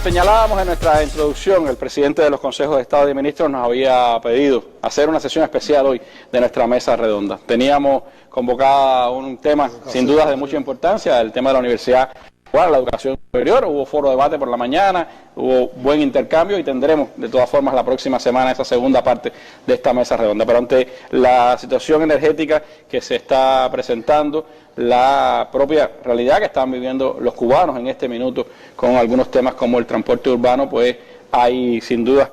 señalábamos en nuestra introducción, el presidente de los Consejos de Estado y Ministros nos había pedido hacer una sesión especial hoy de nuestra mesa redonda. Teníamos convocada un tema sin dudas de mucha importancia, el tema de la Universidad Cubana, la educación superior. Hubo foro de debate por la mañana, hubo buen intercambio y tendremos de todas formas la próxima semana esa segunda parte de esta mesa redonda. Pero ante la situación energética que se está presentando, la propia realidad que están viviendo los cubanos en este minuto con algunos temas como el transporte urbano, pues hay sin duda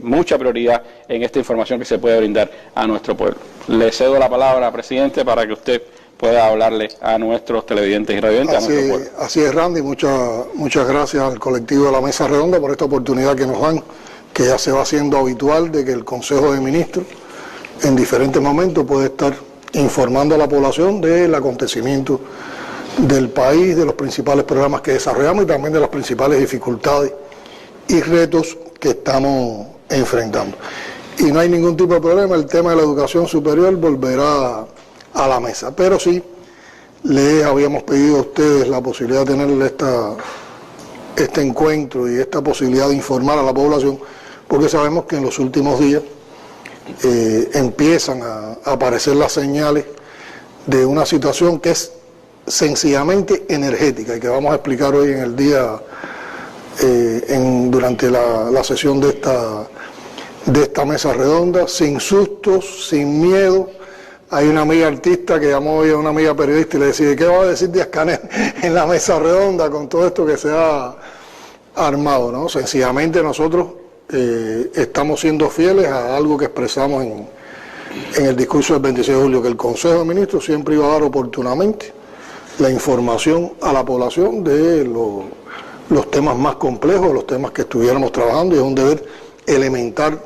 mucha prioridad en esta información que se puede brindar a nuestro pueblo. Le cedo la palabra, presidente, para que usted pueda hablarle a nuestros televidentes y radiovidentes, a nuestro pueblo. Así es, Randy, muchas gracias al colectivo de la Mesa Redonda por esta oportunidad que nos dan, que ya se va haciendo habitual de que el Consejo de Ministros en diferentes momentos puede estar informando a la población del acontecimiento del país, de los principales programas que desarrollamos y también de las principales dificultades y retos que estamos enfrentando. Y no hay ningún tipo de problema, el tema de la educación superior volverá a la mesa, pero sí les habíamos pedido a ustedes la posibilidad de tener este encuentro y esta posibilidad de informar a la población, porque sabemos que en los últimos días empiezan a aparecer las señales de una situación que es sencillamente energética y que vamos a explicar hoy en el día, durante la sesión de esta mesa redonda, sin sustos, sin miedo. Hay una amiga artista que llamó hoy a una amiga periodista y le decía, ¿qué va a decir Díaz-Canel en la mesa redonda con todo esto que se ha armado, ¿no? Sencillamente nosotros estamos siendo fieles a algo que expresamos en el discurso del 26 de julio, que el Consejo de Ministros siempre iba a dar oportunamente la información a la población de los temas más complejos, los temas que estuviéramos trabajando, y es un deber elemental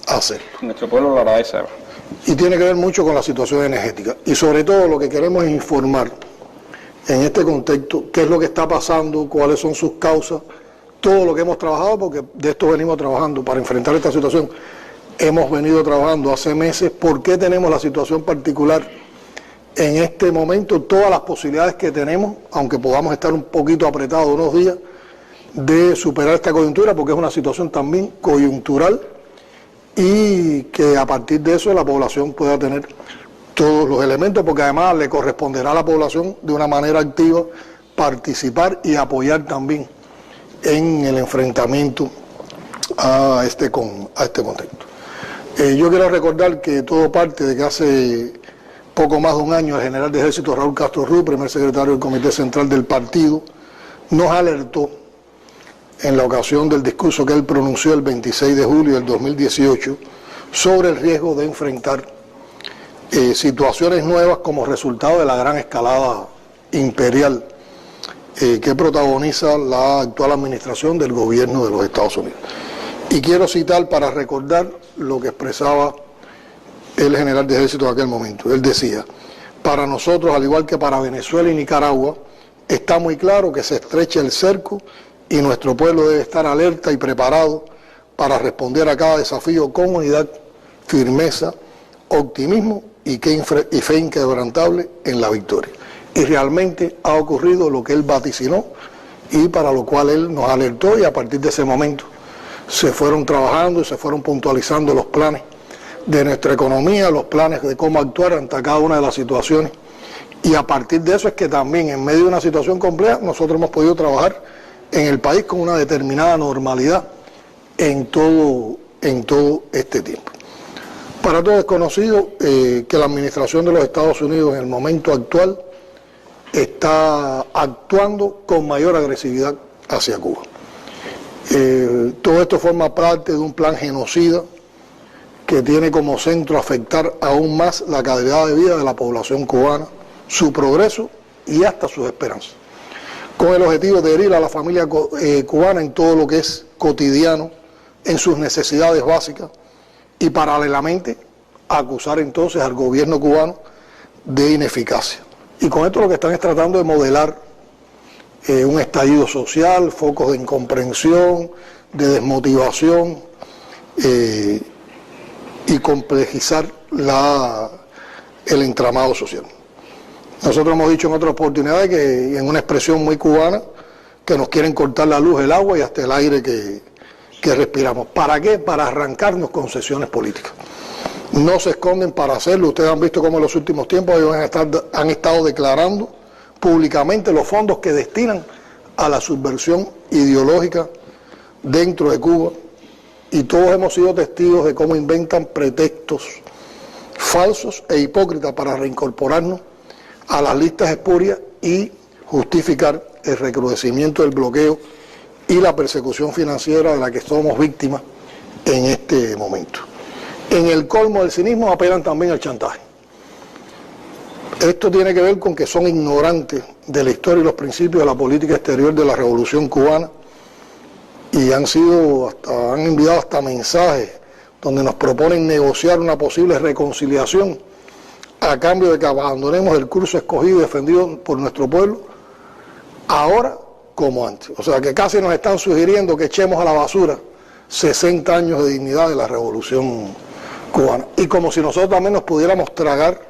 hacerlo. Nuestro pueblo lo agradece. Y tiene que ver mucho con la situación energética. Y sobre todo lo que queremos es informar en este contexto qué es lo que está pasando, cuáles son sus causas, todo lo que hemos trabajado, porque de esto venimos trabajando para enfrentar esta situación. Hemos venido trabajando hace meses por qué tenemos la situación particular en este momento, todas las posibilidades que tenemos, aunque podamos estar un poquito apretados unos días, de superar esta coyuntura, porque es una situación también coyuntural, y que a partir de eso la población pueda tener todos los elementos, porque además le corresponderá a la población de una manera activa participar y apoyar también en el enfrentamiento a este contexto. Yo quiero recordar que todo parte de que hace poco más de un año el general de ejército Raúl Castro Ruz, primer secretario del Comité Central del partido, nos alertó en la ocasión del discurso que él pronunció el 26 de julio del 2018 sobre el riesgo de enfrentar situaciones nuevas como resultado de la gran escalada imperial que protagoniza la actual administración del gobierno de los Estados Unidos. Y quiero citar para recordar lo que expresaba el general de ejército en aquel momento. Él decía, para nosotros, al igual que para Venezuela y Nicaragua, está muy claro que se estrecha el cerco y nuestro pueblo debe estar alerta y preparado para responder a cada desafío con unidad, firmeza, optimismo y fe inquebrantable en la victoria. Y realmente ha ocurrido lo que él vaticinó y para lo cual él nos alertó, y a partir de ese momento se fueron trabajando y se fueron puntualizando los planes de nuestra economía, los planes de cómo actuar ante cada una de las situaciones, y a partir de eso es que también en medio de una situación compleja nosotros hemos podido trabajar en el país con una determinada normalidad en todo este tiempo. Para todos es conocido que la administración de los Estados Unidos en el momento actual está actuando con mayor agresividad hacia Cuba. Todo esto forma parte de un plan genocida que tiene como centro afectar aún más la calidad de vida de la población cubana, su progreso y hasta sus esperanzas, con el objetivo de herir a la familia cubana en todo lo que es cotidiano, en sus necesidades básicas, y paralelamente acusar entonces al gobierno cubano de ineficacia. Y con esto lo que están es tratando de modelar un estallido social, focos de incomprensión, de desmotivación, y complejizar el entramado social. Nosotros hemos dicho en otras oportunidades, que en una expresión muy cubana, que nos quieren cortar la luz, el agua y hasta el aire que respiramos. ¿Para qué? Para arrancarnos concesiones políticas. No se esconden para hacerlo. Ustedes han visto cómo en los últimos tiempos ellos han estado declarando públicamente los fondos que destinan a la subversión ideológica dentro de Cuba, y todos hemos sido testigos de cómo inventan pretextos falsos e hipócritas para reincorporarnos a las listas espurias y justificar el recrudecimiento del bloqueo y la persecución financiera de la que somos víctimas en este momento. En el colmo del cinismo apelan también al chantaje. Esto tiene que ver con que son ignorantes de la historia y los principios de la política exterior de la Revolución Cubana, y han enviado hasta mensajes donde nos proponen negociar una posible reconciliación a cambio de que abandonemos el curso escogido y defendido por nuestro pueblo, ahora como antes. O sea que casi nos están sugiriendo que echemos a la basura 60 años de dignidad de la Revolución Cubana. Y como si nosotros también nos pudiéramos tragar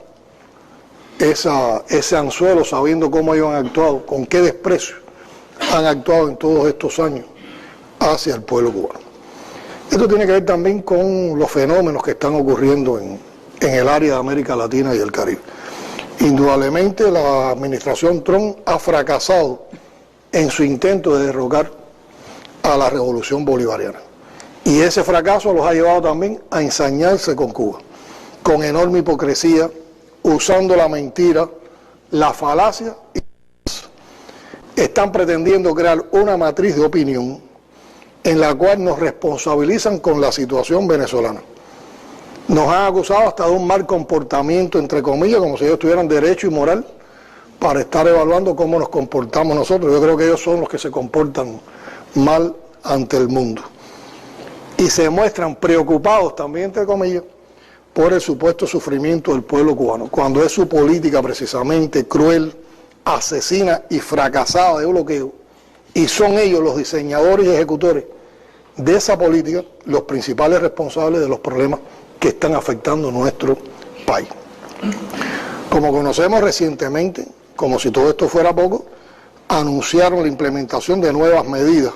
ese anzuelo, sabiendo cómo ellos han actuado, con qué desprecio han actuado en todos estos años hacia el pueblo cubano. Esto tiene que ver también con los fenómenos que están ocurriendo en el área de América Latina y el Caribe. Indudablemente la administración Trump ha fracasado en su intento de derrocar a la revolución bolivariana. Y ese fracaso los ha llevado también a ensañarse con Cuba, con enorme hipocresía, usando la mentira, la falacia. Están pretendiendo crear una matriz de opinión en la cual nos responsabilizan con la situación venezolana. Nos han acusado hasta de un mal comportamiento, entre comillas, como si ellos tuvieran derecho y moral para estar evaluando cómo nos comportamos nosotros. Yo creo que ellos son los que se comportan mal ante el mundo. Y se muestran preocupados también, entre comillas, por el supuesto sufrimiento del pueblo cubano, cuando es su política precisamente cruel, asesina y fracasada de bloqueo, y son ellos los diseñadores y ejecutores de esa política los principales responsables de los problemas que están afectando nuestro país. Como conocemos recientemente, como si todo esto fuera poco, anunciaron la implementación de nuevas medidas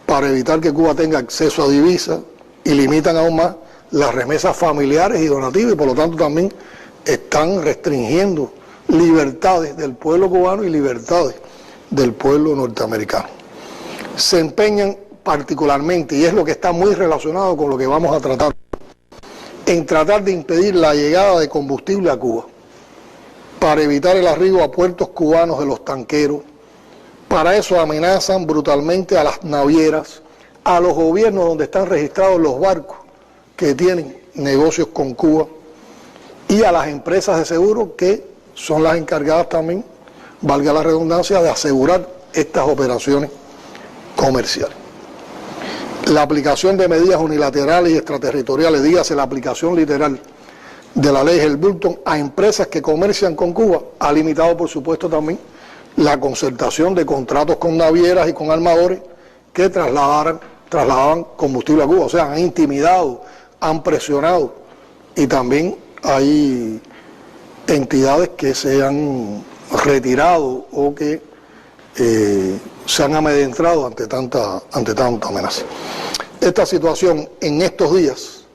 para evitar que Cuba tenga acceso a divisas y limitan aún más las remesas familiares y donativas, y por lo tanto también están restringiendo libertades del pueblo cubano y libertades del pueblo norteamericano. Se empeñan particularmente, y es lo que está muy relacionado con lo que vamos a tratar, en tratar de impedir la llegada de combustible a Cuba, para evitar el arribo a puertos cubanos de los tanqueros. Para eso amenazan brutalmente a las navieras, a los gobiernos donde están registrados los barcos que tienen negocios con Cuba, y a las empresas de seguro que son las encargadas también, valga la redundancia, de asegurar estas operaciones comerciales. La aplicación de medidas unilaterales y extraterritoriales, dígase la aplicación literal de la ley Helms-Burton a empresas que comercian con Cuba, ha limitado por supuesto también la concertación de contratos con navieras y con armadores que trasladaban combustible a Cuba. O sea, han intimidado, han presionado, y también hay entidades que se han retirado o que se han amedrentado ante tanta amenaza. Esta situación en estos días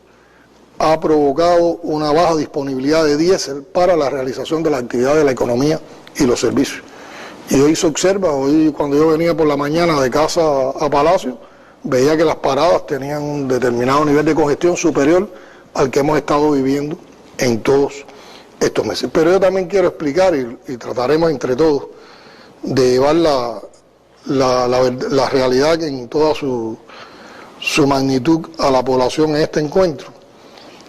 ha provocado una baja disponibilidad de diésel para la realización de la actividad de la economía y los servicios. Y hoy se observa, hoy cuando yo venía por la mañana de casa a Palacio, veía que las paradas tenían un determinado nivel de congestión superior al que hemos estado viviendo en todos estos meses. Pero yo también quiero explicar, y trataremos entre todos de llevar la realidad en toda su magnitud a la población en este encuentro,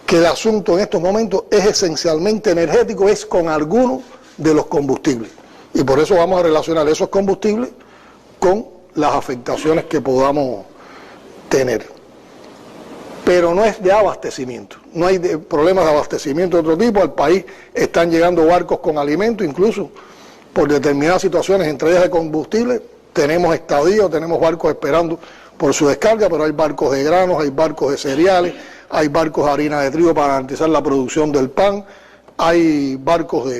que el asunto en estos momentos es esencialmente energético, es con algunos de los combustibles. Y por eso vamos a relacionar esos combustibles con las afectaciones que podamos tener. Pero no es de abastecimiento, no hay problemas de abastecimiento de otro tipo. Al país están llegando barcos con alimentos, incluso por determinadas situaciones, entre ellas de combustible, tenemos estadíos, tenemos barcos esperando por su descarga, pero hay barcos de granos, hay barcos de cereales, hay barcos de harina de trigo para garantizar la producción del pan, hay barcos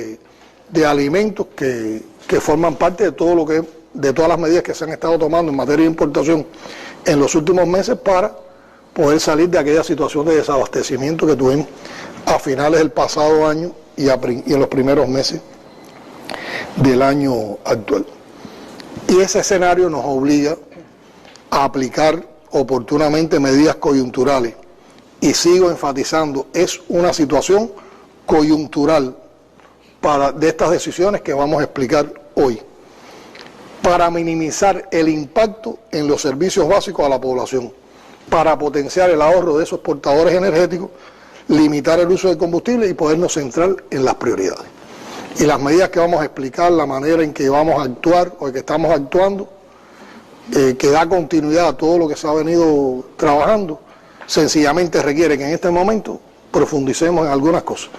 de alimentos que forman parte de todo lo que es de todas las medidas que se han estado tomando en materia de importación en los últimos meses para poder salir de aquella situación de desabastecimiento que tuvimos a finales del pasado año y en los primeros meses del año actual. Y ese escenario nos obliga a aplicar oportunamente medidas coyunturales. Y sigo enfatizando, es una situación coyuntural de estas decisiones que vamos a explicar hoy, para minimizar el impacto en los servicios básicos a la población, para potenciar el ahorro de esos portadores energéticos, limitar el uso de combustible y podernos centrar en las prioridades. Y las medidas que vamos a explicar, la manera en que vamos a actuar o que estamos actuando, que da continuidad a todo lo que se ha venido trabajando, sencillamente requiere que en este momento profundicemos en algunas cosas.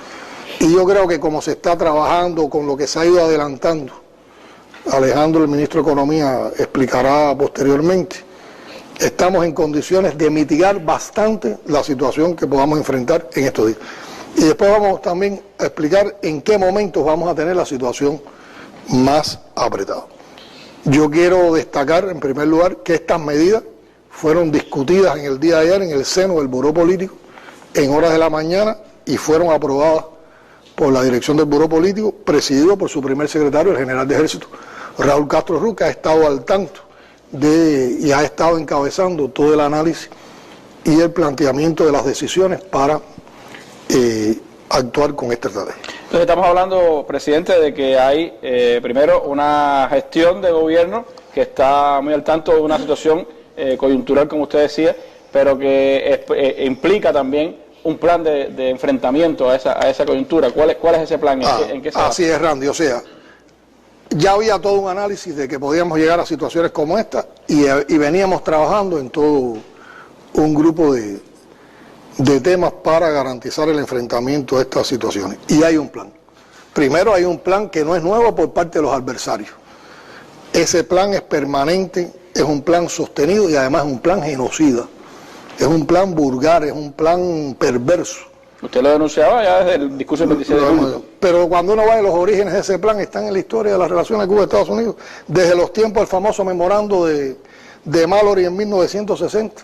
Y yo creo que como se está trabajando con lo que se ha ido adelantando, Alejandro, el ministro de Economía, explicará posteriormente, estamos en condiciones de mitigar bastante la situación que podamos enfrentar en estos días. Y después vamos también a explicar en qué momentos vamos a tener la situación más apretada. Yo quiero destacar, en primer lugar, que estas medidas fueron discutidas en el día de ayer en el seno del Buró Político en horas de la mañana y fueron aprobadas por la dirección del Buró Político, presidido por su primer secretario, el general de Ejército, Raúl Castro Ruz, que ha estado al tanto y ha estado encabezando todo el análisis y el planteamiento de las decisiones para actuar con esta estrategia. Entonces estamos hablando, presidente, de que hay primero una gestión de gobierno que está muy al tanto de una situación coyuntural, como usted decía, pero que implica también un plan de enfrentamiento a esa coyuntura. ¿Cuál es ese plan? ¿En qué se basa? Así es, Randy. O sea, ya había todo un análisis de que podíamos llegar a situaciones como esta y veníamos trabajando en todo un grupo de temas para garantizar el enfrentamiento a estas situaciones. Y hay un plan. Primero hay un plan que no es nuevo por parte de los adversarios. Ese plan es permanente, es un plan sostenido y además es un plan genocida. Es un plan vulgar, es un plan perverso. Usted lo denunciaba ya desde el discurso del 26 de julio. Pero cuando uno va a los orígenes de ese plan, están en la historia de las relaciones Cuba-Estados Unidos, desde los tiempos del famoso memorando de Mallory en 1960.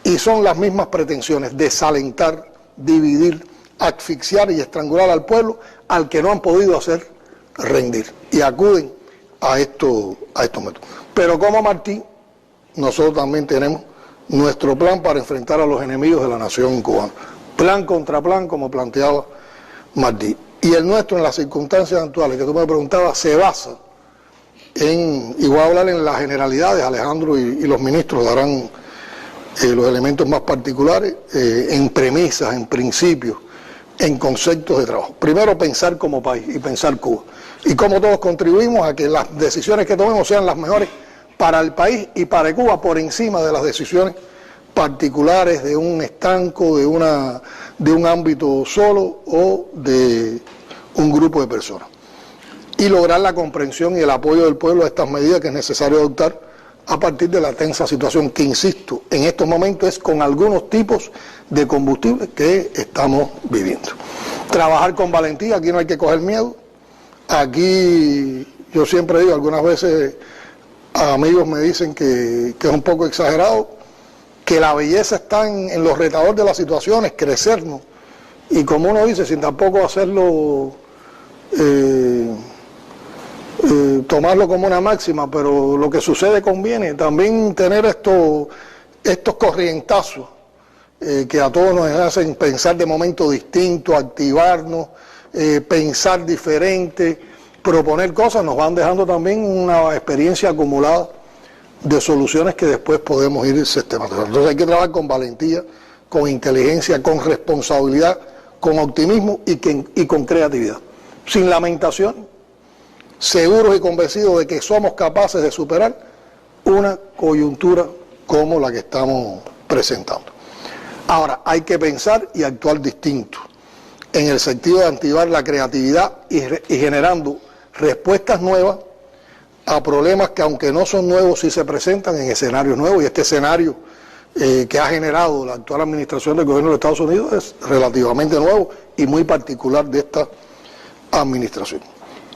Y son las mismas pretensiones: desalentar, dividir, asfixiar y estrangular al pueblo al que no han podido hacer rendir. Y acuden a estos métodos. Pero como Martí, nosotros también tenemos nuestro plan para enfrentar a los enemigos de la nación cubana. Plan contra plan, como planteaba Martí. Y el nuestro, en las circunstancias actuales que tú me preguntabas, se basa en, y voy a hablar en las generalidades, Alejandro y los ministros darán los elementos más particulares, en premisas, en principios, en conceptos de trabajo. Primero, pensar como país y pensar Cuba. Y cómo todos contribuimos a que las decisiones que tomemos sean las mejores para el país y para Cuba, por encima de las decisiones particulares de un estanco, de un ámbito solo o de un grupo de personas. Y lograr la comprensión y el apoyo del pueblo a estas medidas que es necesario adoptar a partir de la tensa situación que, insisto, en estos momentos es con algunos tipos de combustible que estamos viviendo. Trabajar con valentía, aquí no hay que coger miedo. Aquí yo siempre digo, algunas veces amigos me dicen que es un poco exagerado, que la belleza está en los retadores de las situaciones, crecernos. Y como uno dice, sin tampoco hacerlo, tomarlo como una máxima, pero lo que sucede conviene. También tener estos corrientazos que a todos nos hacen pensar de momento distinto, activarnos, pensar diferente, proponer cosas, nos van dejando también una experiencia acumulada de soluciones que después podemos ir sistematizando. Entonces hay que trabajar con valentía, con inteligencia, con responsabilidad, con optimismo y con creatividad. Sin lamentación, seguros y convencidos de que somos capaces de superar una coyuntura como la que estamos presentando. Ahora, hay que pensar y actuar distinto, en el sentido de activar la creatividad y generando respuestas nuevas a problemas que, aunque no son nuevos, sí se presentan en escenarios nuevos, y este escenario que ha generado la actual administración del gobierno de Estados Unidos es relativamente nuevo y muy particular de esta administración.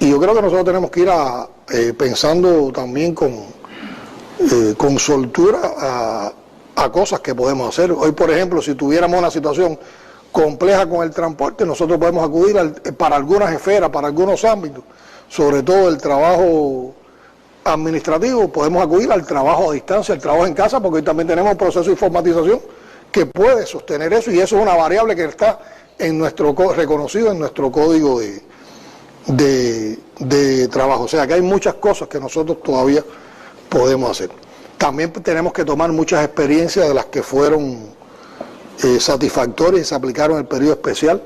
Y yo creo que nosotros tenemos que ir pensando también con soltura a cosas que podemos hacer. Hoy, por ejemplo, si tuviéramos una situación compleja con el transporte, nosotros podemos acudir para algunas esferas, para algunos ámbitos, sobre todo el trabajo administrativo, podemos acudir al trabajo a distancia, al trabajo en casa, porque hoy también tenemos un proceso de informatización que puede sostener eso, y eso es una variable que está reconocido en nuestro código de trabajo. O sea que hay muchas cosas que nosotros todavía podemos hacer. También tenemos que tomar muchas experiencias de las que fueron satisfactorias y se aplicaron en el periodo especial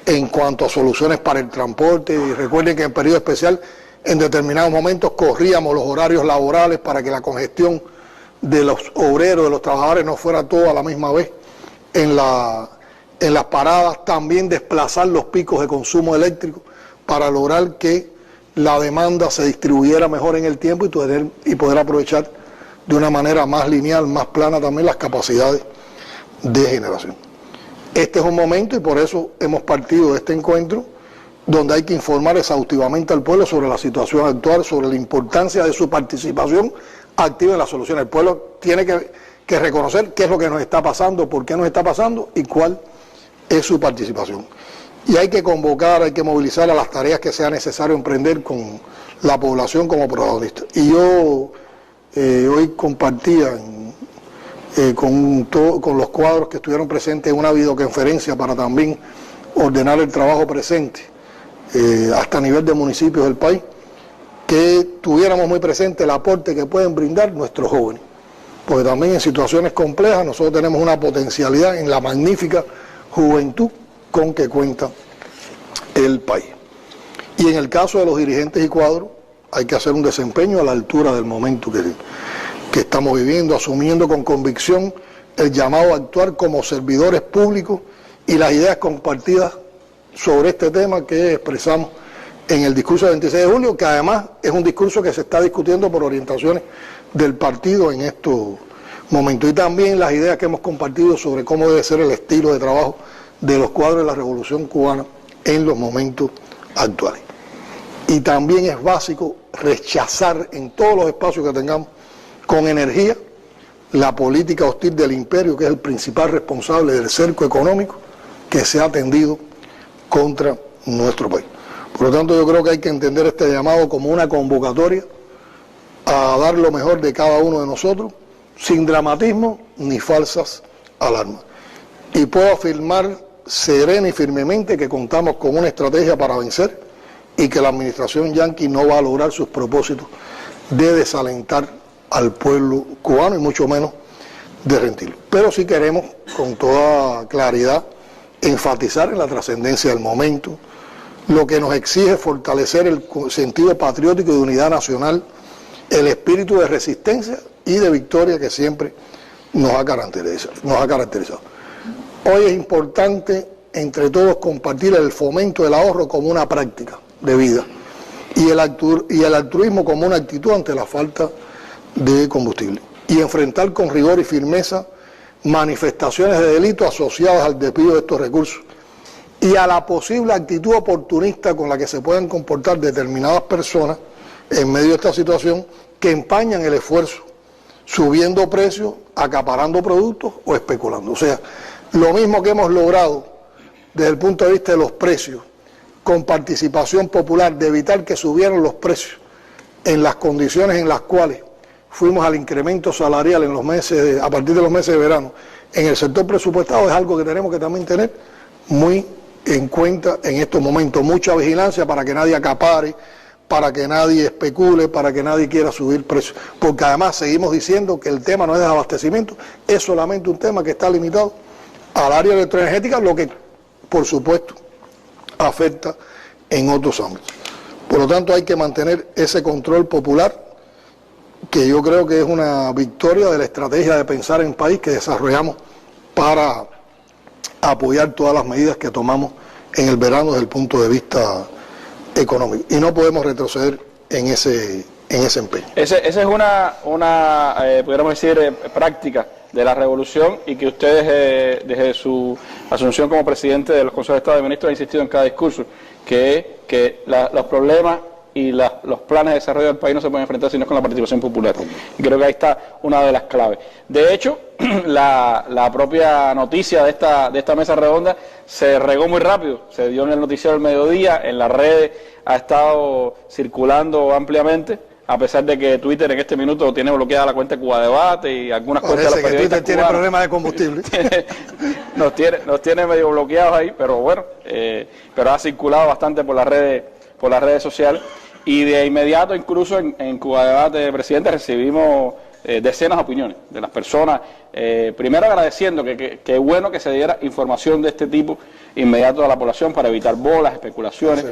en cuanto a soluciones para el transporte. Y recuerden que en el periodo especial en determinados momentos corríamos los horarios laborales para que la congestión de los obreros, de los trabajadores no fuera todo a la misma vez en las paradas. También desplazar los picos de consumo eléctrico para lograr que la demanda se distribuyera mejor en el tiempo y poder aprovechar de una manera más lineal, más plana también las capacidades de generación. Este es un momento, y por eso hemos partido de este encuentro, donde hay que informar exhaustivamente al pueblo sobre la situación actual, sobre la importancia de su participación activa en la solución. El pueblo tiene que reconocer qué es lo que nos está pasando, por qué nos está pasando y cuál es su participación. Y hay que convocar, hay que movilizar a las tareas que sea necesario emprender con la población como protagonista. Y yo hoy compartía con los cuadros que estuvieron presentes en una videoconferencia para también ordenar el trabajo presente hasta a nivel de municipios del país, que tuviéramos muy presente el aporte que pueden brindar nuestros jóvenes, porque también en situaciones complejas nosotros tenemos una potencialidad en la magnífica juventud con que cuenta el país. Y en el caso de los dirigentes y cuadros, hay que hacer un desempeño a la altura del momento que estamos viviendo, asumiendo con convicción el llamado a actuar como servidores públicos y las ideas compartidas sobre este tema que expresamos en el discurso del 26 de julio, que además es un discurso que se está discutiendo por orientaciones del partido en estos momentos, y también las ideas que hemos compartido sobre cómo debe ser el estilo de trabajo de los cuadros de la Revolución Cubana en los momentos actuales. Y también es básico rechazar en todos los espacios que tengamos con energía la política hostil del imperio, que es el principal responsable del cerco económico que se ha tendido contra nuestro país. Por lo tanto, yo creo que hay que entender este llamado como una convocatoria a dar lo mejor de cada uno de nosotros, sin dramatismo ni falsas alarmas. Y puedo afirmar serena y firmemente que contamos con una estrategia para vencer y que la administración yanqui no va a lograr sus propósitos de desalentar al pueblo cubano y mucho menos de rendirlo. Pero sí queremos con toda claridad enfatizar en la trascendencia del momento, lo que nos exige fortalecer el sentido patriótico y de unidad nacional, el espíritu de resistencia y de victoria que siempre nos ha caracterizado. Hoy es importante entre todos compartir el fomento del ahorro como una práctica de vida y el altruismo como una actitud ante la falta de combustible, y enfrentar con rigor y firmeza manifestaciones de delito asociadas al desvío de estos recursos y a la posible actitud oportunista con la que se pueden comportar determinadas personas en medio de esta situación, que empañan el esfuerzo subiendo precios, acaparando productos o especulando. O sea, lo mismo que hemos logrado desde el punto de vista de los precios con participación popular, de evitar que subieran los precios en las condiciones en las cuales fuimos al incremento salarial en los meses a partir de los meses de verano en el sector presupuestado, es algo que tenemos que también tener muy en cuenta en estos momentos. Mucha vigilancia para que nadie acapare, para que nadie especule, para que nadie quiera subir precios, porque además seguimos diciendo que el tema no es de abastecimiento, es solamente un tema que está limitado al área electroenergética, lo que por supuesto afecta en otros ámbitos. Por lo tanto, hay que mantener ese control popular, que yo creo que es una victoria de la estrategia de pensar en país que desarrollamos para apoyar todas las medidas que tomamos en el verano desde el punto de vista económico. Y no podemos retroceder en ese empeño. Esa es una pudiéramos decir, práctica de la revolución, y que ustedes desde su asunción como presidente de los consejos de Estado de Ministros han insistido en cada discurso, que los problemas y los planes de desarrollo del país no se pueden enfrentar sino con la participación popular. Y creo que ahí está una de las claves. De hecho, la propia noticia de esta mesa redonda se regó muy rápido, se dio en el noticiero del mediodía, en las redes ha estado circulando ampliamente, a pesar de que Twitter en este minuto tiene bloqueada la cuenta de Cuba Debate y algunas cuentas de los periodistas Twitter tiene problemas de combustible. nos tiene medio bloqueados ahí, pero bueno, pero ha circulado bastante por las redes sociales. Y de inmediato, incluso en Cuba Debate, presidente, recibimos decenas de opiniones de las personas, primero agradeciendo que bueno que se diera información de este tipo inmediato a la población para evitar bolas, especulaciones,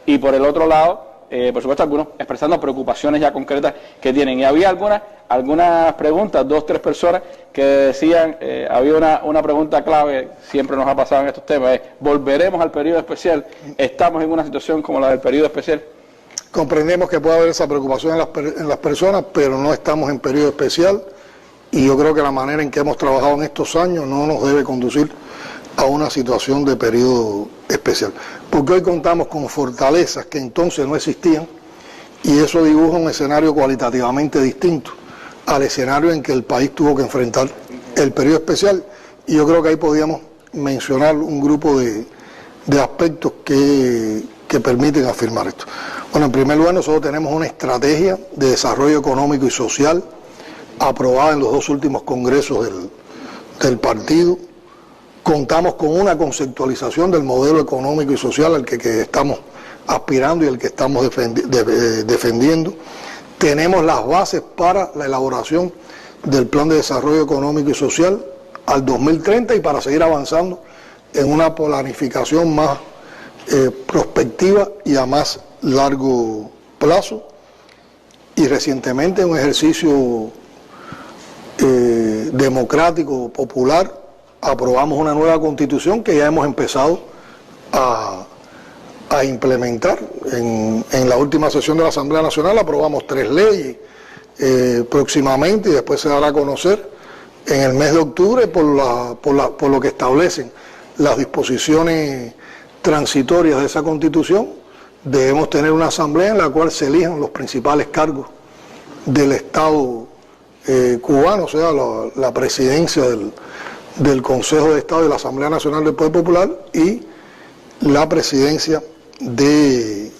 y por el otro lado, por supuesto, algunos expresando preocupaciones ya concretas que tienen. Y había algunas preguntas, 2 o 3 personas que decían, había una pregunta clave, siempre nos ha pasado en estos temas, es, ¿volveremos al periodo especial? ¿Estamos en una situación como la del periodo especial? Comprendemos que puede haber esa preocupación en las personas, pero no estamos en periodo especial, y yo creo que la manera en que hemos trabajado en estos años no nos debe conducir a una situación de periodo especial, porque hoy contamos con fortalezas que entonces no existían, y eso dibuja un escenario cualitativamente distinto al escenario en que el país tuvo que enfrentar el periodo especial, y yo creo que ahí podíamos mencionar un grupo de aspectos que permiten afirmar esto. Bueno, en primer lugar, nosotros tenemos una estrategia de desarrollo económico y social aprobada en los 2 últimos congresos del partido. Contamos con una conceptualización del modelo económico y social al que estamos aspirando y el que estamos defendiendo. Tenemos las bases para la elaboración del Plan de Desarrollo Económico y Social al 2030 y para seguir avanzando en una planificación más prospectiva y a más largo plazo. Y recientemente, en un ejercicio democrático, popular, aprobamos una nueva constitución que ya hemos empezado a implementar. En la última sesión de la Asamblea Nacional aprobamos 3 leyes próximamente, y después se dará a conocer en el mes de octubre por lo que establecen las disposiciones transitorias de esa constitución. Debemos tener una asamblea en la cual se elijan los principales cargos del Estado cubano, o sea, la presidencia del Consejo de Estado y la Asamblea Nacional del Poder Popular y la presidencia de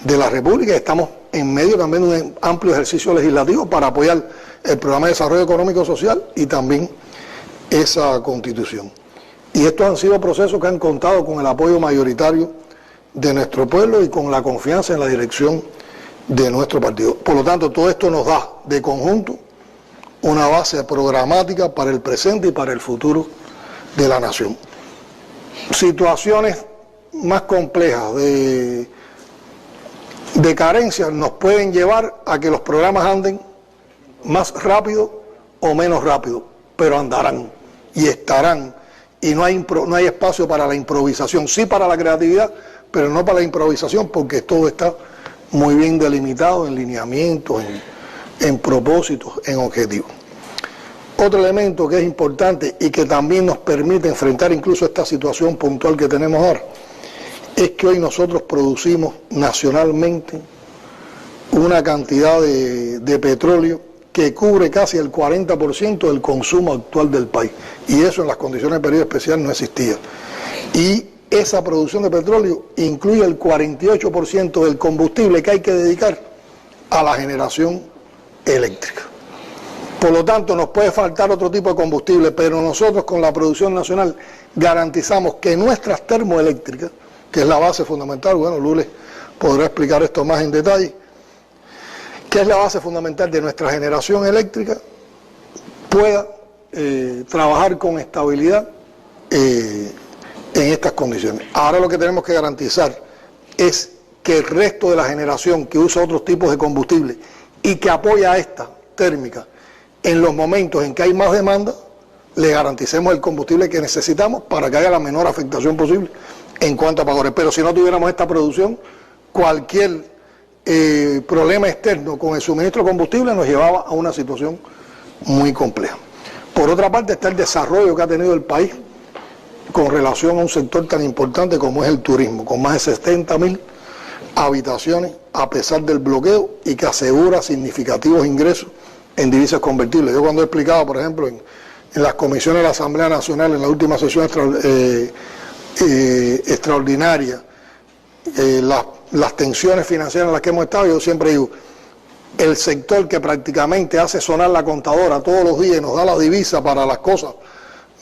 la República. Estamos en medio también de un amplio ejercicio legislativo para apoyar el Programa de Desarrollo Económico y Social y también esa constitución. Y estos han sido procesos que han contado con el apoyo mayoritario de nuestro pueblo y con la confianza en la dirección de nuestro partido. Por lo tanto, todo esto nos da de conjunto una base programática para el presente y para el futuro de la nación. Situaciones más complejas de carencias nos pueden llevar a que los programas anden más rápido o menos rápido, pero andarán y estarán. Y no hay espacio para la improvisación, sí para la creatividad, pero no para la improvisación, porque todo está muy bien delimitado en lineamientos, en propósitos, en objetivos. Otro elemento que es importante y que también nos permite enfrentar incluso esta situación puntual que tenemos ahora, es que hoy nosotros producimos nacionalmente una cantidad de petróleo que cubre casi el 40% del consumo actual del país. Y eso en las condiciones de periodo especial no existía. Y esa producción de petróleo incluye el 48% del combustible que hay que dedicar a la generación eléctrica. Por lo tanto, nos puede faltar otro tipo de combustible, pero nosotros con la producción nacional garantizamos que nuestras termoeléctricas, que es la base fundamental, bueno, Lourdes podrá explicar esto más en detalle, que es la base fundamental de nuestra generación eléctrica, pueda trabajar con estabilidad en estas condiciones. Ahora lo que tenemos que garantizar es que el resto de la generación que usa otros tipos de combustible y que apoya a esta térmica en los momentos en que hay más demanda, le garanticemos el combustible que necesitamos para que haya la menor afectación posible en cuanto a pagadores. Pero si no tuviéramos esta producción, cualquier problema externo con el suministro de combustible nos llevaba a una situación muy compleja. Por otra parte está el desarrollo que ha tenido el país con relación a un sector tan importante como es el turismo, con más de 70.000 habitaciones a pesar del bloqueo y que asegura significativos ingresos en divisas convertibles. Yo cuando he explicado, por ejemplo, en las comisiones de la Asamblea Nacional, en la última sesión extraordinaria, las tensiones financieras en las que hemos estado, yo siempre digo, el sector que prácticamente hace sonar la contadora todos los días y nos da la divisa para las cosas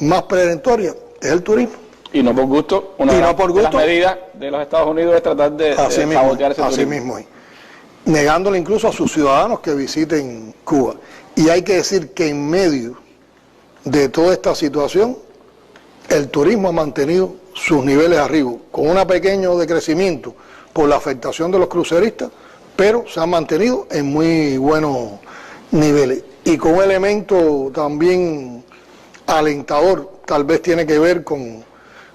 más preventorias es el turismo. Y no por gusto, una de las medidas de los Estados Unidos es tratar de sabotear ese turismo. Así mismo, negándole incluso a sus ciudadanos que visiten Cuba. Y hay que decir que en medio de toda esta situación, el turismo ha mantenido sus niveles arriba, con un pequeño decrecimiento por la afectación de los cruceristas, pero se han mantenido en muy buenos niveles. Y con un elemento también alentador, tal vez tiene que ver con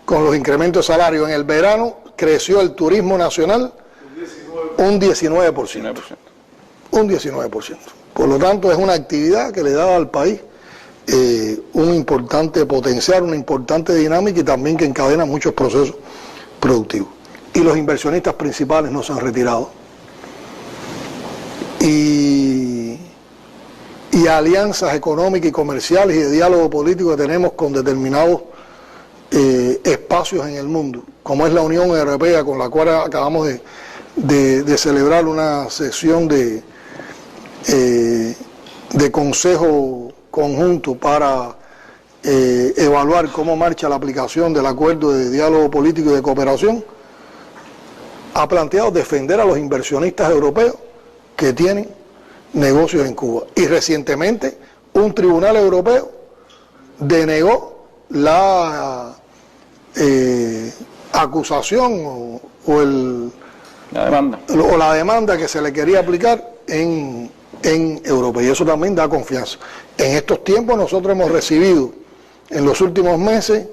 los incrementos de salario. En el verano creció el turismo nacional un 19%. Un 19%. Por lo tanto, es una actividad que le da al país un importante potencial, una importante dinámica y también que encadena muchos procesos productivos. Y los inversionistas principales no se han retirado. Y alianzas económicas y comerciales y de diálogo político que tenemos con determinados espacios en el mundo, como es la Unión Europea, con la cual acabamos de celebrar una sesión de consejo conjunto para evaluar cómo marcha la aplicación del acuerdo de diálogo político y de cooperación, ha planteado defender a los inversionistas europeos que tienen negocios en Cuba. Y recientemente un tribunal europeo denegó la acusación la demanda que se le quería aplicar en Europa, y eso también da confianza. En estos tiempos nosotros hemos recibido, en los últimos meses,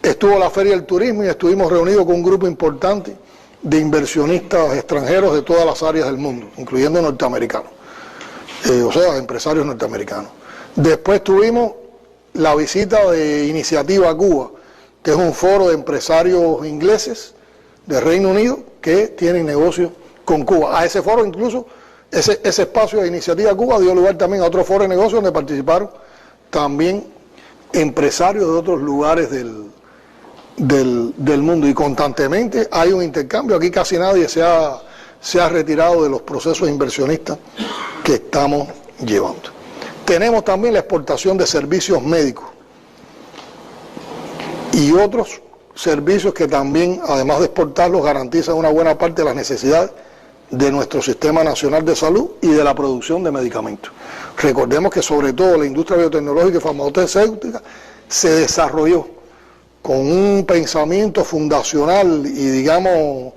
estuvo la Feria del Turismo y estuvimos reunidos con un grupo importante de inversionistas extranjeros de todas las áreas del mundo, incluyendo norteamericanos, o sea, empresarios norteamericanos. Después tuvimos la visita de Iniciativa Cuba, que es un foro de empresarios ingleses de Reino Unido que tienen negocios con Cuba. A ese foro incluso, ese espacio de Iniciativa Cuba dio lugar también a otro foro de negocios donde participaron también empresarios de otros lugares del mundo, y constantemente hay un intercambio. Aquí casi nadie se ha retirado de los procesos inversionistas que estamos llevando. Tenemos también la exportación de servicios médicos y otros servicios que también, además de exportarlos, garantizan una buena parte de las necesidades de nuestro Sistema Nacional de Salud y de la producción de medicamentos. Recordemos que sobre todo la industria biotecnológica y farmacéutica se desarrolló con un pensamiento fundacional y, digamos,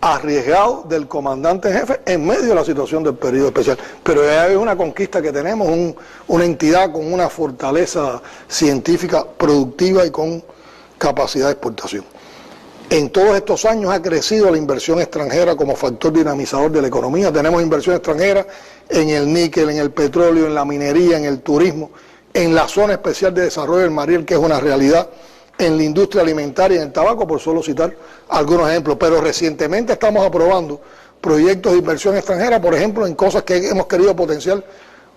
arriesgado del comandante en jefe en medio de la situación del periodo especial. Pero ya es una conquista que tenemos, una entidad con una fortaleza científica productiva y con capacidad de exportación. En todos estos años ha crecido la inversión extranjera como factor dinamizador de la economía. Tenemos inversión extranjera en el níquel, en el petróleo, en la minería, en el turismo, en la zona especial de desarrollo del Mariel, que es una realidad, en la industria alimentaria y en el tabaco, por solo citar algunos ejemplos. Pero recientemente estamos aprobando proyectos de inversión extranjera, por ejemplo, en cosas que hemos querido potenciar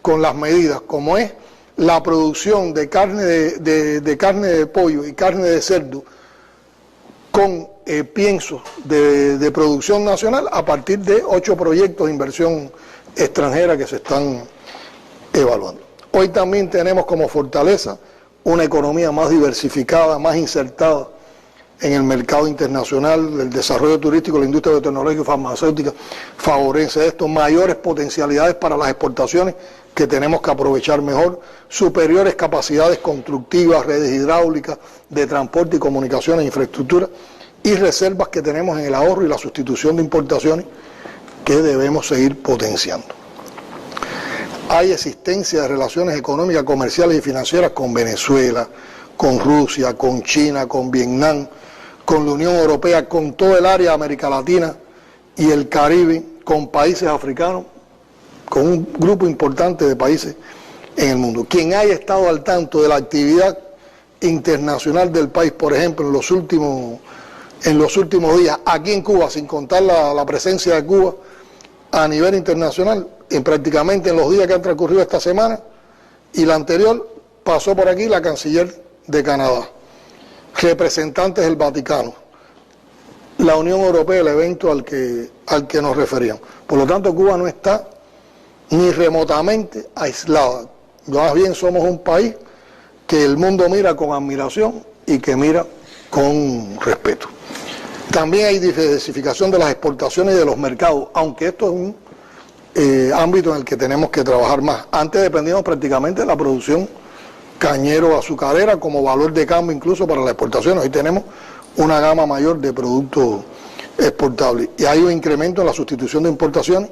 con las medidas, como es la producción de carne de carne de pollo y carne de cerdo con piensos de producción nacional a partir de 8 proyectos de inversión extranjera que se están evaluando. Hoy también tenemos como fortaleza una economía más diversificada, más insertada en el mercado internacional. El desarrollo turístico, la industria biotecnológica y farmacéutica favorece esto, mayores potencialidades para las exportaciones que tenemos que aprovechar mejor, superiores capacidades constructivas, redes hidráulicas, de transporte y comunicaciones, infraestructura, y reservas que tenemos en el ahorro y la sustitución de importaciones que debemos seguir potenciando. Hay existencia de relaciones económicas, comerciales y financieras con Venezuela, con Rusia, con China, con Vietnam, con la Unión Europea, con todo el área de América Latina y el Caribe, con países africanos, con un grupo importante de países en el mundo. Quien haya estado al tanto de la actividad internacional del país, por ejemplo, en los últimos días, aquí en Cuba, sin contar la presencia de Cuba a nivel internacional, prácticamente en los días que han transcurrido esta semana y la anterior, pasó por aquí la canciller de Canadá, representantes del Vaticano, la Unión Europea, el evento al que nos referíamos. Por lo tanto, Cuba no está ni remotamente aislada. Más bien somos un país que el mundo mira con admiración y que mira con respeto. También hay diversificación de las exportaciones y de los mercados, aunque esto es un ámbito en el que tenemos que trabajar más. Antes dependíamos prácticamente de la producción cañero-azucarera como valor de cambio incluso para las exportaciones. Hoy tenemos una gama mayor de productos exportables y hay un incremento en la sustitución de importaciones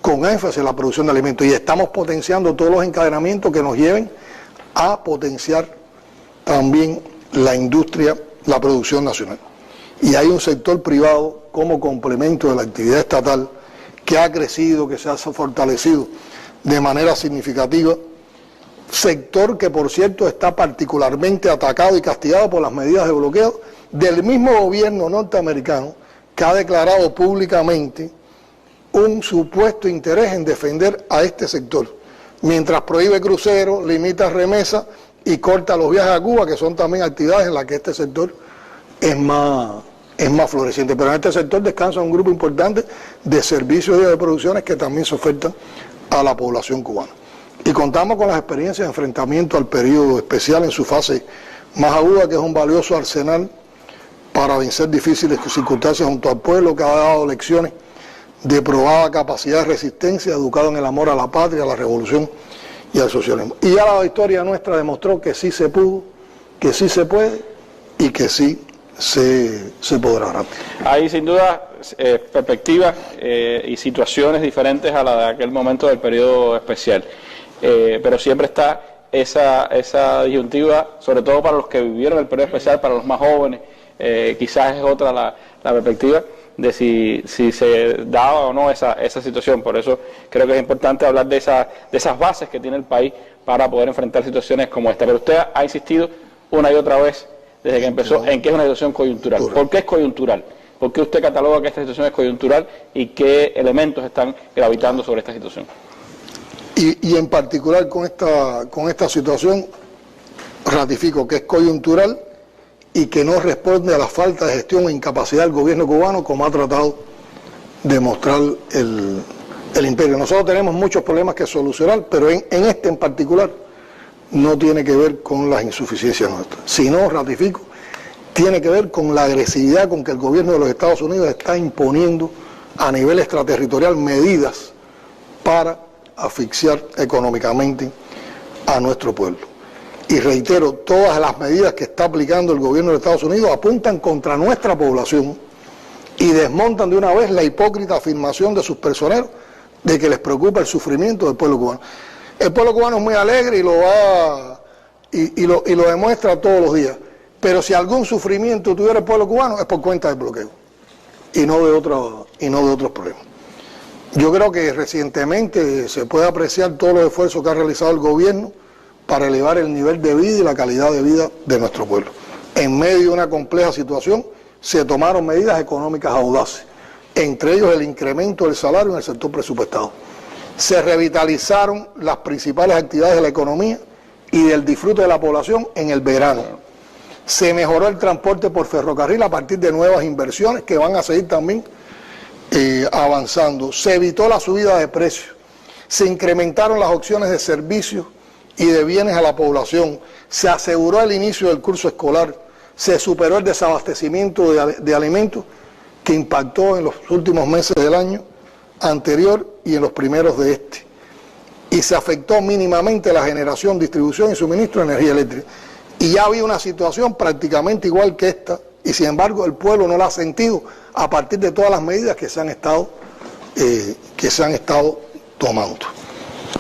con énfasis en la producción de alimentos, y estamos potenciando todos los encadenamientos que nos lleven a potenciar también la industria, la producción nacional. Y hay un sector privado como complemento de la actividad estatal que ha crecido, que se ha fortalecido de manera significativa, sector que por cierto está particularmente atacado y castigado por las medidas de bloqueo del mismo gobierno norteamericano, que ha declarado públicamente un supuesto interés en defender a este sector, mientras prohíbe cruceros, limita remesas y corta los viajes a Cuba, que son también actividades en las que este sector es más floreciente. Pero en este sector descansa un grupo importante de servicios y de producciones que también se ofertan a la población cubana. Y contamos con las experiencias de enfrentamiento al periodo especial en su fase más aguda, que es un valioso arsenal para vencer difíciles circunstancias junto al pueblo, que ha dado lecciones de probada capacidad de resistencia, educado en el amor a la patria, a la revolución y al socialismo. Y ya la historia nuestra demostró que sí se pudo, que sí se puede y que sí se podrá. Hay sin duda perspectivas y situaciones diferentes a la de aquel momento del periodo especial, pero siempre está esa disyuntiva, sobre todo para los que vivieron el periodo especial, para los más jóvenes. Quizás es otra la perspectiva de si se daba o no esa situación. Por eso creo que es importante hablar de esas bases que tiene el país para poder enfrentar situaciones como esta. Pero usted ha insistido una y otra vez desde que empezó en que es una situación coyuntural. ¿Por qué es coyuntural? ¿Por qué usted cataloga que esta situación es coyuntural y qué elementos están gravitando sobre esta situación? Y en particular con esta situación ratifico que es coyuntural y que no responde a la falta de gestión e incapacidad del gobierno cubano, como ha tratado de mostrar el imperio. Nosotros tenemos muchos problemas que solucionar, pero en este en particular no tiene que ver con las insuficiencias nuestras, sino, ratifico, tiene que ver con la agresividad con que el gobierno de los Estados Unidos está imponiendo a nivel extraterritorial medidas para asfixiar económicamente a nuestro pueblo. Y reitero, todas las medidas que está aplicando el gobierno de Estados Unidos apuntan contra nuestra población y desmontan de una vez la hipócrita afirmación de sus personeros de que les preocupa el sufrimiento del pueblo cubano. El pueblo cubano es muy alegre y lo demuestra todos los días, pero si algún sufrimiento tuviera el pueblo cubano es por cuenta del bloqueo y no de otros problemas. Yo creo que recientemente se puede apreciar todos los esfuerzos que ha realizado el gobierno para elevar el nivel de vida y la calidad de vida de nuestro pueblo. En medio de una compleja situación se tomaron medidas económicas audaces, entre ellos el incremento del salario en el sector presupuestado. Se revitalizaron las principales actividades de la economía y del disfrute de la población en el verano. Se mejoró el transporte por ferrocarril a partir de nuevas inversiones que van a seguir también avanzando. Se evitó la subida de precios. Se incrementaron las opciones de servicios y de bienes a la población, se aseguró el inicio del curso escolar, se superó el desabastecimiento de alimentos que impactó en los últimos meses del año anterior y en los primeros de este, y se afectó mínimamente la generación, distribución y suministro de energía eléctrica. Y ya había una situación prácticamente igual que esta, y sin embargo el pueblo no la ha sentido a partir de todas las medidas que se han estado tomando.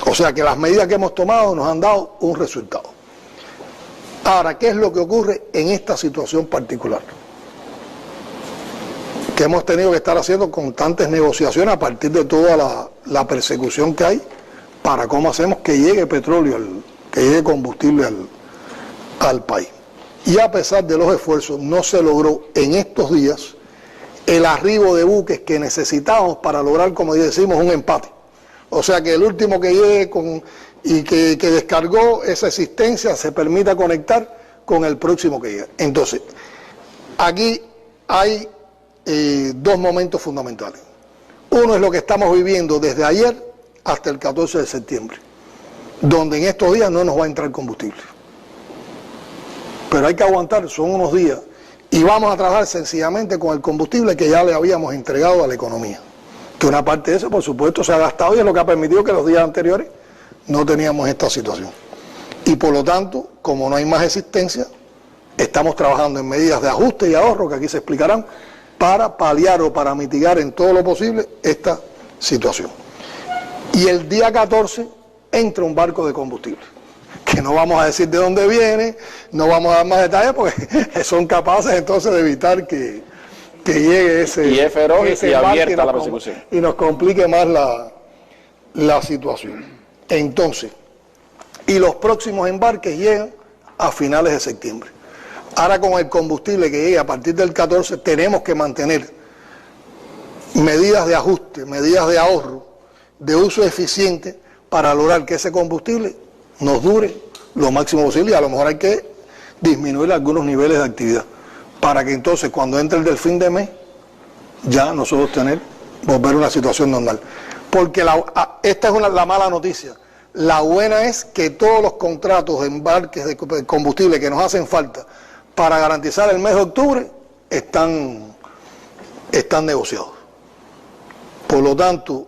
O sea que las medidas que hemos tomado nos han dado un resultado. Ahora, ¿qué es lo que ocurre en esta situación particular? Que hemos tenido que estar haciendo constantes negociaciones a partir de toda la persecución que hay para cómo hacemos que llegue petróleo, que llegue combustible al país. y a pesar de los esfuerzos no se logró en estos días el arribo de buques que necesitábamos para lograr, como decimos, un empate. O sea, que el último que llegue y que descargó esa existencia se permita conectar con el próximo que llegue. Entonces, aquí hay dos momentos fundamentales. Uno es lo que estamos viviendo desde ayer hasta el 14 de septiembre, donde en estos días no nos va a entrar combustible. Pero hay que aguantar, son unos días, y vamos a trabajar sencillamente con el combustible que ya le habíamos entregado a la economía. Que una parte de eso, por supuesto, se ha gastado y es lo que ha permitido que los días anteriores no teníamos esta situación. Y por lo tanto, como no hay más existencia, estamos trabajando en medidas de ajuste y ahorro, que aquí se explicarán, para paliar o para mitigar en todo lo posible esta situación. Y el día 14 entra un barco de combustible, que no vamos a decir de dónde viene, no vamos a dar más detalles porque son capaces entonces de evitar que llegue ese... Y es feroz y abierta la persecución. Y nos complique más la situación. Entonces, y los próximos embarques llegan a finales de septiembre. Ahora con el combustible que llegue a partir del 14 tenemos que mantener medidas de ajuste, medidas de ahorro, de uso eficiente para lograr que ese combustible nos dure lo máximo posible y a lo mejor hay que disminuir algunos niveles de actividad para que entonces cuando entre el del fin de mes ya nosotros volver a una situación normal. Porque esta es la mala noticia. La buena es que todos los contratos de embarques de combustible que nos hacen falta para garantizar el mes de octubre están negociados. Por lo tanto,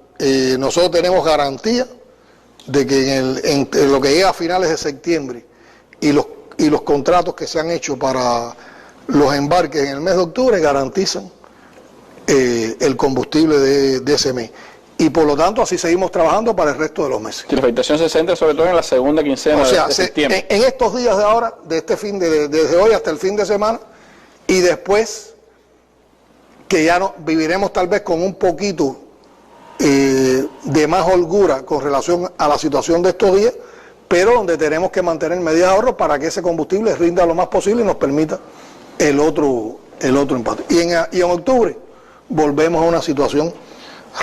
nosotros tenemos garantía de que en lo que llega a finales de septiembre y los contratos que se han hecho para los embarques en el mes de octubre garantizan el combustible de ese mes. Y por lo tanto así seguimos trabajando para el resto de los meses. Y la afectación se centra sobre todo en la segunda quincena de septiembre. En estos días de ahora, desde hoy hasta el fin de semana, y después que ya viviremos tal vez con un poquito de más holgura con relación a la situación de estos días, pero donde tenemos que mantener medidas de ahorro para que ese combustible rinda lo más posible y nos permita el otro empate. Y en octubre volvemos a una situación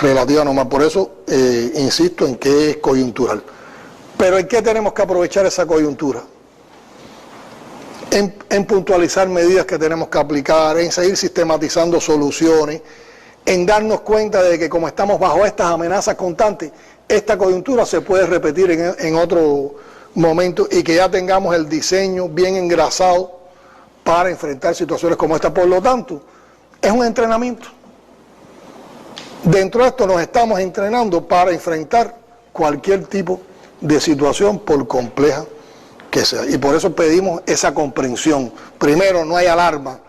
relativa normal. Por eso insisto en que es coyuntural. Pero ¿en qué tenemos que aprovechar esa coyuntura? En puntualizar medidas que tenemos que aplicar, en seguir sistematizando soluciones, en darnos cuenta de que como estamos bajo estas amenazas constantes, esta coyuntura se puede repetir en otro momento y que ya tengamos el diseño bien engrasado para enfrentar situaciones como esta. Por lo tanto, es un entrenamiento. Dentro de esto nos estamos entrenando para enfrentar cualquier tipo de situación, por compleja que sea. Y por eso pedimos esa comprensión. Primero, no hay alarma,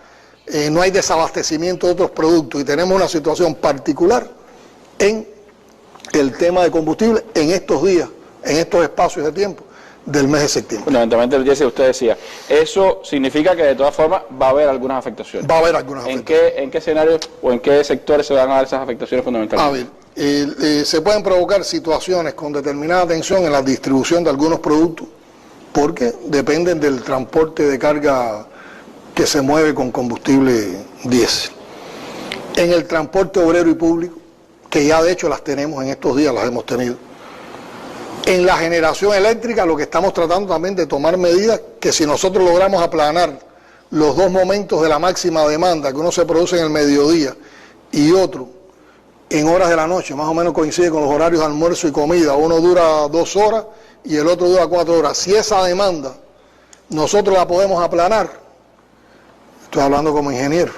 no hay desabastecimiento de otros productos y tenemos una situación particular en el tema de combustible en estos días, en estos espacios de tiempo del mes de septiembre. Fundamentalmente, el día que usted decía, eso significa que de todas formas va a haber algunas afectaciones. Va a haber algunas afectaciones. ¿En qué escenarios o en qué sectores se van a dar esas afectaciones fundamentales? A ver, se pueden provocar situaciones con determinada tensión en la distribución de algunos productos, porque dependen del transporte de carga que se mueve con combustible diésel. En el transporte obrero y público, que ya de hecho las tenemos en estos días, las hemos tenido. En la generación eléctrica, lo que estamos tratando también de tomar medidas que si nosotros logramos aplanar los dos momentos de la máxima demanda, que uno se produce en el mediodía y otro en horas de la noche, más o menos coincide con los horarios de almuerzo y comida, uno dura 2 horas y el otro dura 4 horas. Si esa demanda nosotros la podemos aplanar, estoy hablando como ingeniero,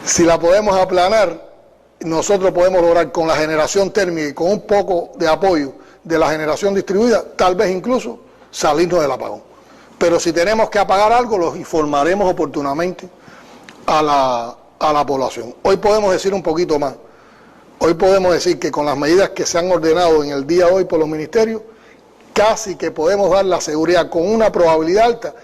si la podemos aplanar, nosotros podemos lograr con la generación térmica y con un poco de apoyo de la generación distribuida, tal vez incluso salirnos del apagón. Pero si tenemos que apagar algo, los informaremos oportunamente a la población. Hoy podemos decir un poquito más. Hoy podemos decir que con las medidas que se han ordenado en el día de hoy por los ministerios, casi que podemos dar la seguridad con una probabilidad alta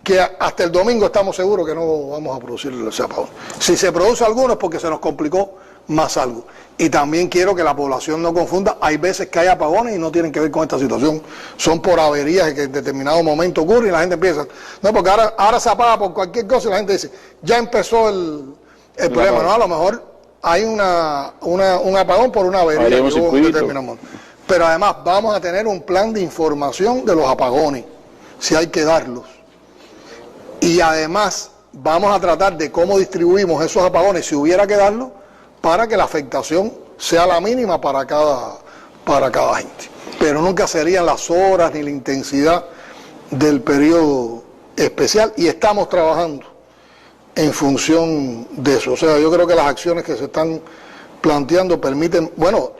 que hasta el domingo estamos seguros que no vamos a producir ese apagón. Si se produce alguno es porque se nos complicó más algo. Y también quiero que la población no confunda, hay veces que hay apagones y no tienen que ver con esta situación, son por averías que en determinado momento ocurren y la gente empieza, no, porque ahora se apaga por cualquier cosa y la gente dice, ya empezó el problema, no, a lo mejor hay un apagón por una avería que hubo en determinado momento. Pero además vamos a tener un plan de información de los apagones, si hay que darlos. Y además vamos a tratar de cómo distribuimos esos apagones, si hubiera que darlos, para que la afectación sea la mínima para cada gente. Pero nunca serían las horas ni la intensidad del periodo especial y estamos trabajando en función de eso. O sea, yo creo que las acciones que se están planteando permiten, bueno,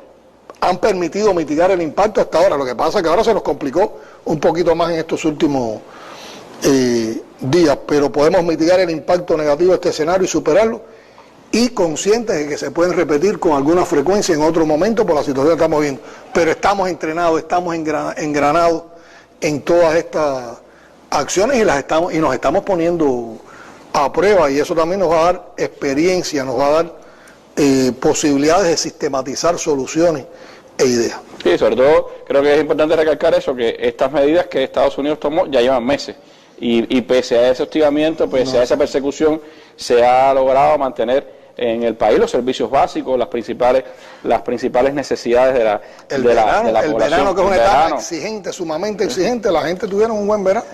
han permitido mitigar el impacto hasta ahora. Lo que pasa es que ahora se nos complicó un poquito más en estos últimos días, pero podemos mitigar el impacto negativo de este escenario y superarlo, y conscientes de que se pueden repetir con alguna frecuencia en otro momento por la situación que estamos viendo. Pero estamos entrenados, estamos engranados en todas estas acciones y nos estamos poniendo a prueba, y eso también nos va a dar experiencia, nos va a dar posibilidades de sistematizar soluciones e ideas. Sí, sobre todo creo que es importante recalcar eso, que estas medidas que Estados Unidos tomó ya llevan meses y pese a ese hostigamiento, pese a esa persecución, se ha logrado mantener en el país los servicios básicos, las principales necesidades de la población. El verano, que es una etapa exigente, sumamente exigente, la gente tuvieron un buen verano.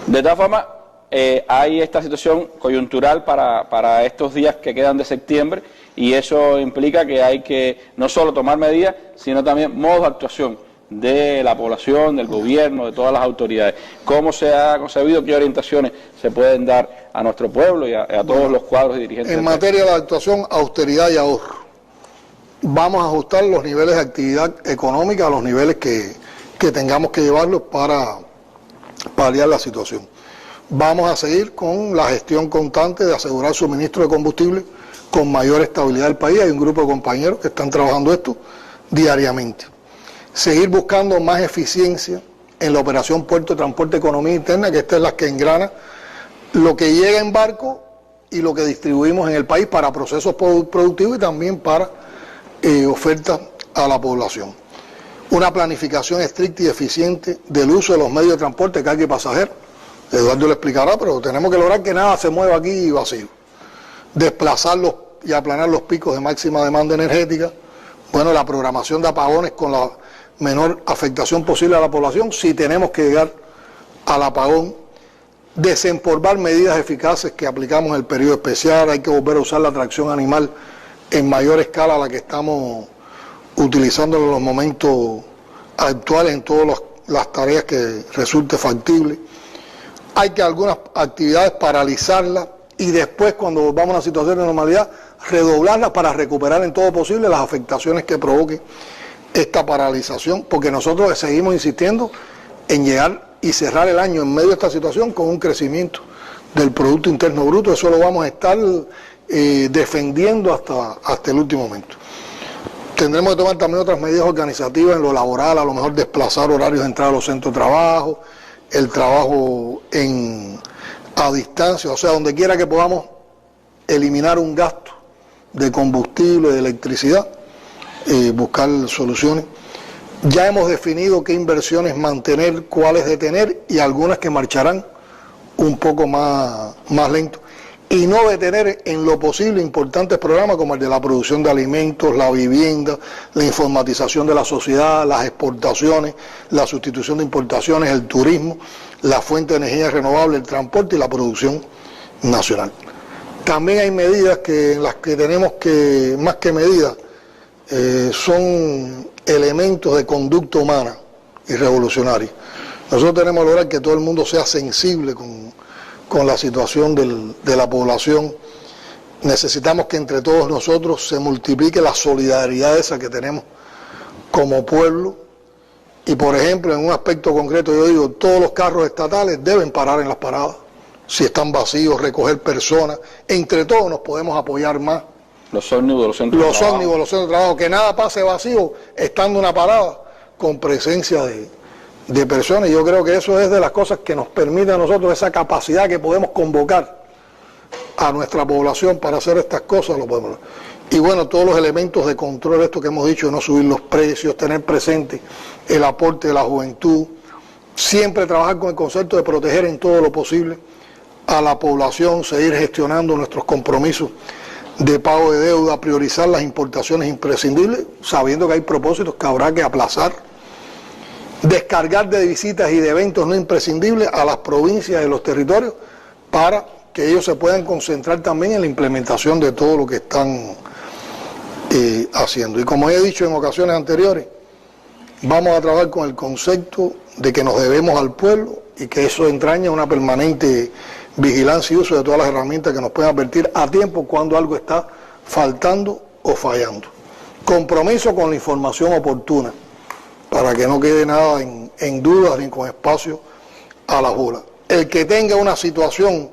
De todas formas, hay esta situación coyuntural para estos días que quedan de septiembre, y eso implica que hay que no solo tomar medidas, sino también modos de actuación de la población, del gobierno, de todas las autoridades. ¿Cómo se ha concebido? ¿Qué orientaciones se pueden dar a nuestro pueblo y a todos los cuadros y dirigentes? En materia de actuación, austeridad y ahorro. Vamos a ajustar los niveles de actividad económica a los niveles que tengamos que llevarlos para paliar la situación. Vamos a seguir con la gestión constante de asegurar suministro de combustible con mayor estabilidad del país. Hay un grupo de compañeros que están trabajando esto diariamente. Seguir buscando más eficiencia en la operación Puerto de Transporte Economía Interna, que esta es la que engrana lo que llega en barco y lo que distribuimos en el país para procesos productivos y también para ofertas a la población. Una planificación estricta y eficiente del uso de los medios de transporte, carga y pasajeros. Eduardo le explicará, pero tenemos que lograr que nada se mueva aquí vacío. Desplazarlos y aplanar los picos de máxima demanda energética. Bueno, la programación de apagones con la menor afectación posible a la población, si tenemos que llegar al apagón. Desempolvar medidas eficaces que aplicamos en el periodo especial. Hay que volver a usar la tracción animal en mayor escala a la que estamos utilizando en los momentos actuales en todas las tareas que resulte factible. Hay que algunas actividades paralizarlas y después, cuando volvamos a una situación de normalidad, redoblarlas para recuperar en todo posible las afectaciones que provoque esta paralización, porque nosotros seguimos insistiendo en llegar y cerrar el año en medio de esta situación con un crecimiento del Producto Interno Bruto. Eso lo vamos a estar defendiendo hasta el último momento. Tendremos que tomar también otras medidas organizativas en lo laboral, a lo mejor desplazar horarios de entrada a los centros de trabajo, el trabajo a distancia, o sea, donde quiera que podamos eliminar un gasto de combustible, de electricidad, buscar soluciones. Ya hemos definido qué inversiones mantener, cuáles detener y algunas que marcharán un poco más lento. Y no detener en lo posible importantes programas como el de la producción de alimentos, la vivienda, la informatización de la sociedad, las exportaciones, la sustitución de importaciones, el turismo, la fuente de energía renovable, el transporte y la producción nacional. También hay medidas en las que tenemos que, más que medidas, son elementos de conducta humana y revolucionaria. Nosotros tenemos que lograr que todo el mundo sea sensible con la situación de la población. Necesitamos que entre todos nosotros se multiplique la solidaridad esa que tenemos como pueblo. Y por ejemplo, en un aspecto concreto yo digo, todos los carros estatales deben parar en las paradas. Si están vacíos, recoger personas. Entre todos nos podemos apoyar más. Los ómnibus, los centros de trabajo. Los centros de trabajo, que nada pase vacío estando en una parada con presencia de personas. Y yo creo que eso es de las cosas que nos permite a nosotros, esa capacidad que podemos convocar a nuestra población para hacer estas cosas, lo podemos. Y bueno, todos los elementos de control, esto que hemos dicho, no subir los precios, tener presente el aporte de la juventud, siempre trabajar con el concepto de proteger en todo lo posible a la población, seguir gestionando nuestros compromisos de pago de deuda, priorizar las importaciones imprescindibles, sabiendo que hay propósitos que habrá que aplazar, descargar de visitas y de eventos no imprescindibles a las provincias y los territorios para que ellos se puedan concentrar también en la implementación de todo lo que están haciendo. Y como he dicho en ocasiones anteriores, vamos a trabajar con el concepto de que nos debemos al pueblo y que eso entraña una permanente vigilancia y uso de todas las herramientas que nos pueden advertir a tiempo cuando algo está faltando o fallando. Compromiso con la información oportuna, para que no quede nada en dudas ni con espacio a la burla. El que tenga una situación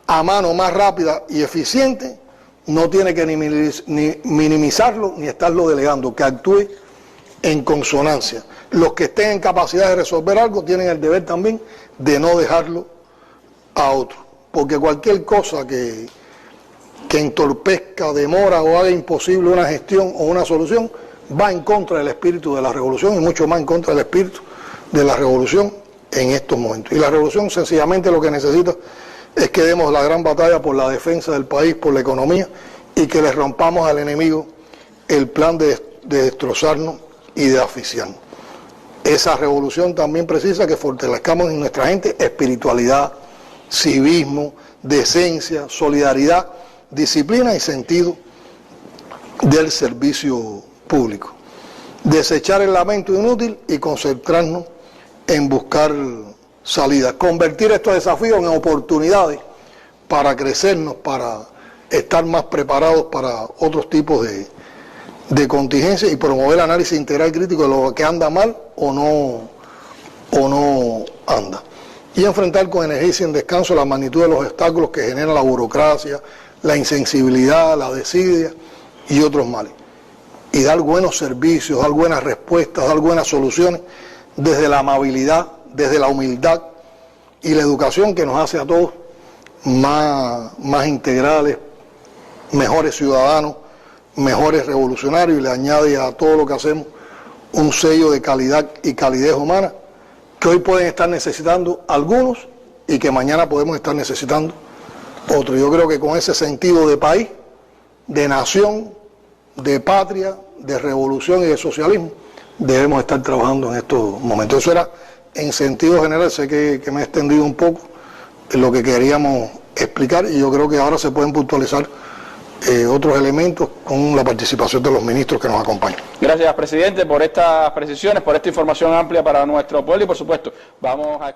a mano más rápida y eficiente, no tiene que ni minimizarlo ni estarlo delegando, que actúe en consonancia. Los que estén en capacidad de resolver algo tienen el deber también de no dejarlo a otro, porque cualquier cosa que entorpezca, demora o haga imposible una gestión o una solución, va en contra del espíritu de la revolución y mucho más en contra del espíritu de la revolución en estos momentos. Y la revolución sencillamente lo que necesita es que demos la gran batalla por la defensa del país, por la economía, y que le rompamos al enemigo el plan de destrozarnos y de asfixiarnos. Esa revolución también precisa que fortalezcamos en nuestra gente espiritualidad, civismo, decencia, solidaridad, disciplina y sentido del servicio público. Desechar el lamento inútil y concentrarnos en buscar salidas. Convertir estos desafíos en oportunidades para crecernos, para estar más preparados para otros tipos de contingencias y promover el análisis integral crítico de lo que anda mal o no anda. Y enfrentar con energía y sin descanso la magnitud de los obstáculos que genera la burocracia, la insensibilidad, la desidia y otros males. Y dar buenos servicios, dar buenas respuestas, dar buenas soluciones desde la amabilidad, desde la humildad y la educación que nos hace a todos más integrales, mejores ciudadanos, mejores revolucionarios, y le añade a todo lo que hacemos un sello de calidad y calidez humana que hoy pueden estar necesitando algunos y que mañana podemos estar necesitando otros. Yo creo que con ese sentido de país, de nación, de patria, de revolución y de socialismo, debemos estar trabajando en estos momentos. Eso era en sentido general, sé que me he extendido un poco en lo que queríamos explicar y yo creo que ahora se pueden puntualizar otros elementos con la participación de los ministros que nos acompañan. Gracias, presidente, por estas precisiones, por esta información amplia para nuestro pueblo y, por supuesto, vamos a...